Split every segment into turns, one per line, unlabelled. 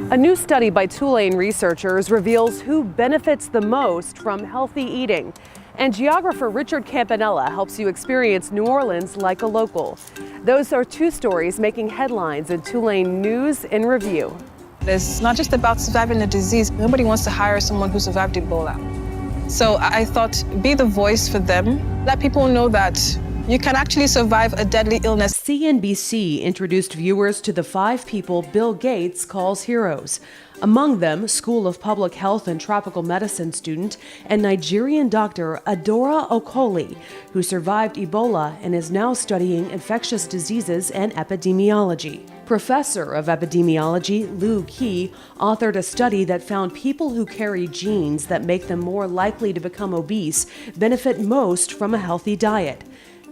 A new study by Tulane researchers reveals who benefits the most from healthy eating. And geographer Richard Campanella helps you experience New Orleans like a local. Those are two stories making headlines in Tulane News in Review.
It's not just about surviving the disease. Nobody wants to hire someone who survived Ebola. So I thought, be the voice for them. Let people know that you can actually survive a deadly illness.
CNBC introduced viewers to the 5 people Bill Gates calls heroes. Among them, School of Public Health and Tropical Medicine student and Nigerian doctor Adora Okoli, who survived Ebola and is now studying infectious diseases and epidemiology. Professor of epidemiology Lou Key authored a study that found people who carry genes that make them more likely to become obese benefit most from a healthy diet.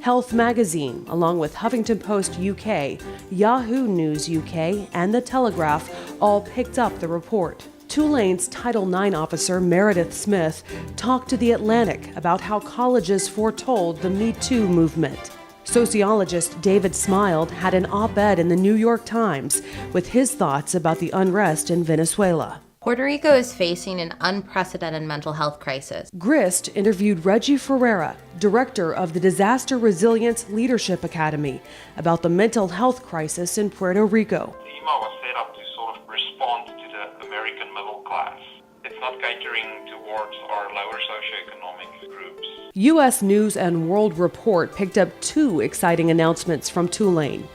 Health Magazine, along with Huffington Post UK, Yahoo News UK, and The Telegraph all picked up the report. Tulane's Title IX officer Meredith Smith talked to The Atlantic about how colleges foretold the Me Too movement. Sociologist David Smiled had an op-ed in the New York Times with his thoughts about the unrest in Venezuela.
Puerto Rico is facing an unprecedented mental health crisis.
Grist interviewed Reggie Ferreira, director of the Disaster Resilience Leadership Academy, about the mental health crisis in Puerto Rico.
DEMA was set up to sort of respond to the American middle class. It's not catering towards our lower socioeconomic groups.
U.S. News and World Report picked up 2 exciting announcements from Tulane.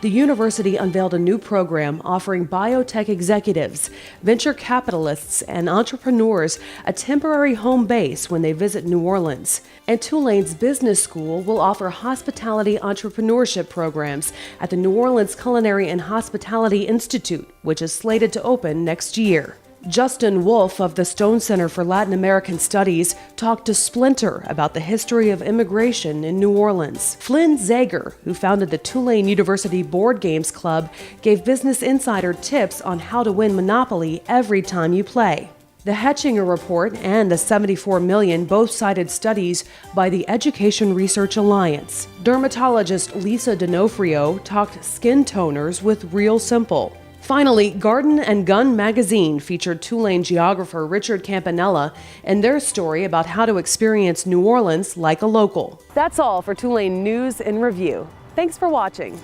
The university unveiled a new program offering biotech executives, venture capitalists, and entrepreneurs a temporary home base when they visit New Orleans. And Tulane's business school will offer hospitality entrepreneurship programs at the New Orleans Culinary and Hospitality Institute, which is slated to open next year. Justin Wolf of the Stone Center for Latin American Studies talked to Splinter about the history of immigration in New Orleans. Flynn Zager, who founded the Tulane University Board Games Club, gave Business Insider tips on how to win Monopoly every time you play. The Hetchinger Report and the $74 million both cited studies by the Education Research Alliance. Dermatologist Lisa D'Onofrio talked skin toners with Real Simple. Finally, Garden and Gun magazine featured Tulane geographer Richard Campanella and their story about how to experience New Orleans like a local. That's all for Tulane News in Review. Thanks for watching.